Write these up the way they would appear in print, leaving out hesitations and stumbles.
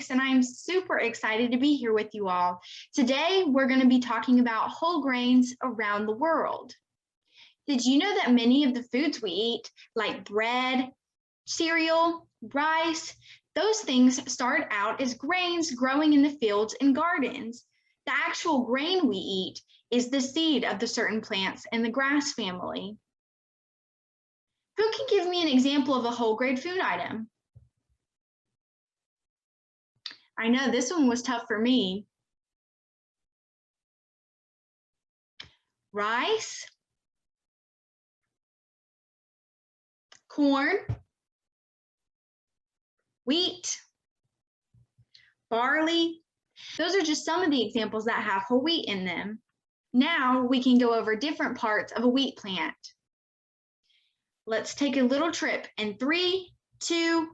Phoenix, and I'm super excited to be here with you all. Today, we're going to be talking about whole grains around the world. Did you know that many of the foods we eat, like bread, cereal, rice, those things start out as grains growing in the fields and gardens? The actual grain we eat is the seed of the certain plants in the grass family. Who can give me an example of a whole grain food item? I know this one was tough for me. Rice, corn, wheat, barley. Those are just some of the examples that have whole wheat in them. Now we can go over different parts of a wheat plant. Let's take a little trip in 3, 2,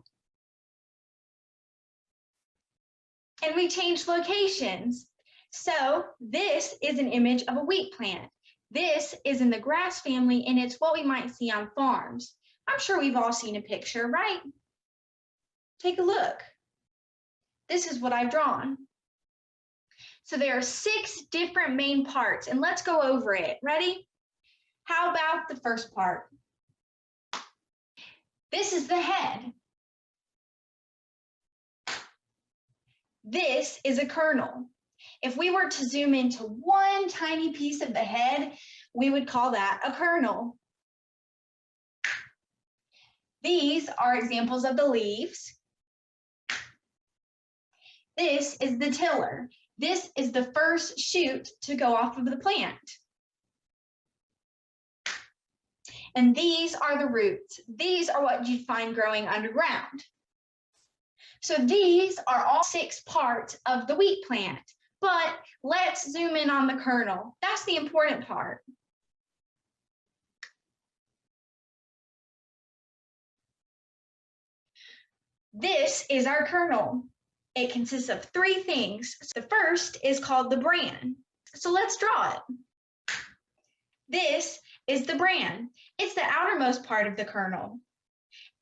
and we change locations. So this is an image of a wheat plant. This is in the grass family, and it's what we might see on farms. I'm sure we've all seen a picture, right? Take a look. This is what I've drawn. So there are 6 different main parts, and let's go over it. Ready? How about the first part? This is the head. This is a kernel. If we were to zoom into one tiny piece of the head, we would call that a kernel. These are examples of the leaves. This is the tiller. This is the first shoot to go off of the plant. And these are the roots. These are what you'd find growing underground. So these are all 6 parts of the wheat plant, but let's zoom in on the kernel. That's the important part. This is our kernel. It consists of 3 things. The first is called the bran. So let's draw it. This is the bran. It's the outermost part of the kernel.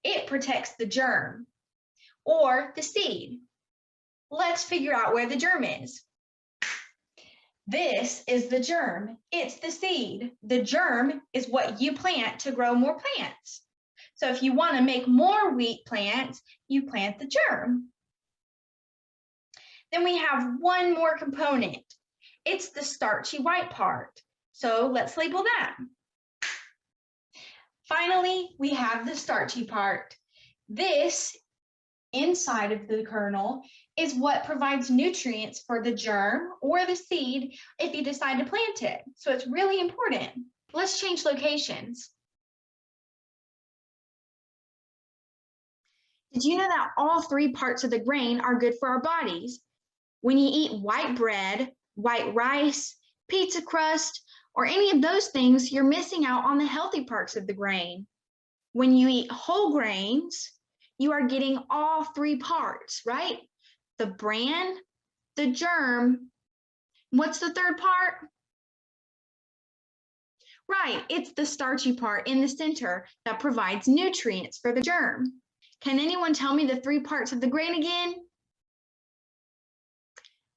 It protects the germ or the seed. Let's figure out where the germ is. This is the germ. It's the seed. The germ is what you plant to grow more plants. So if you want to make more wheat plants, you plant the germ. Then we have one more component. It's the starchy white part. So let's label that. Finally, we have the starchy part. This inside of the kernel is what provides nutrients for the germ or the seed if you decide to plant it. So it's really important. Let's change locations. Did you know that all 3 parts of the grain are good for our bodies? When you eat white bread, white rice, pizza crust, or any of those things, you're missing out on the healthy parts of the grain. When you eat whole grains, you are getting all 3 parts, right? The bran, the germ. What's the third part? Right, it's the starchy part in the center that provides nutrients for the germ. Can anyone tell me the 3 parts of the grain again?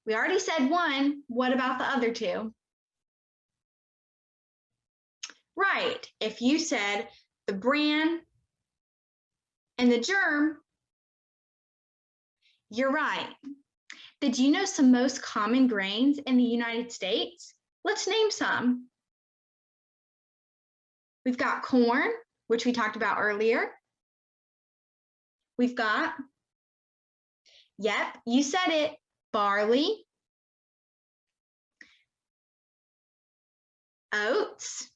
We already said 1. What about the other 2? Right, if you said the bran and the germ, you're right. Did you know some most common grains in the United States? Let's name some. We've got corn, which we talked about earlier. We've got, yep, you said it, barley, oats,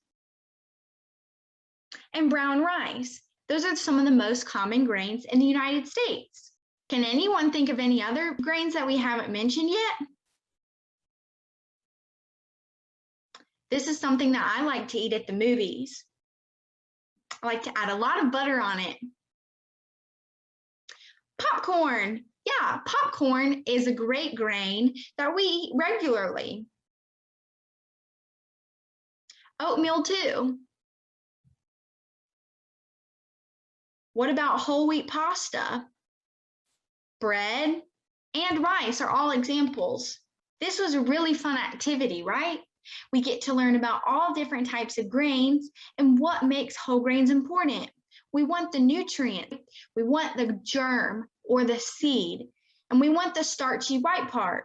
and brown rice. Those are some of the most common grains in the United States. Can anyone think of any other grains that we haven't mentioned yet? This is something that I like to eat at the movies. I like to add a lot of butter on it. Popcorn. Yeah, popcorn is a great grain that we eat regularly. Oatmeal too. What about whole wheat pasta? Bread and rice are all examples. This was a really fun activity, right? We get to learn about all different types of grains and what makes whole grains important. We want the nutrient, we want the germ or the seed, and we want the starchy white part.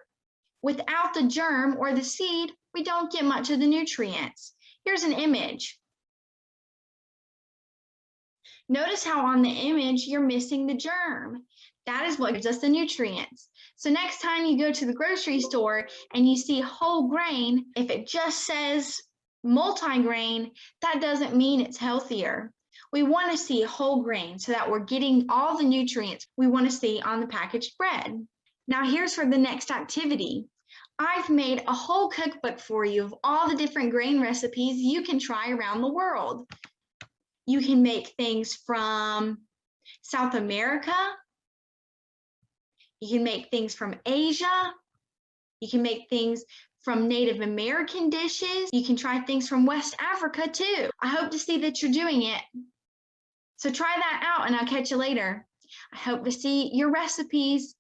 Without the germ or the seed, we don't get much of the nutrients. Here's an image. Notice how on the image you're missing the germ. That is what gives us the nutrients. So next time you go to the grocery store and you see whole grain, if it just says multigrain, that doesn't mean it's healthier. We want to see whole grain so that we're getting all the nutrients we want to see on the packaged bread. Now here's for the next activity. I've made a whole cookbook for you of all the different grain recipes you can try around the world. You can make things from South America. You can make things from Asia. You can make things from Native American dishes. You can try things from West Africa too. I hope to see that you're doing it. So try that out and I'll catch you later. I hope to see your recipes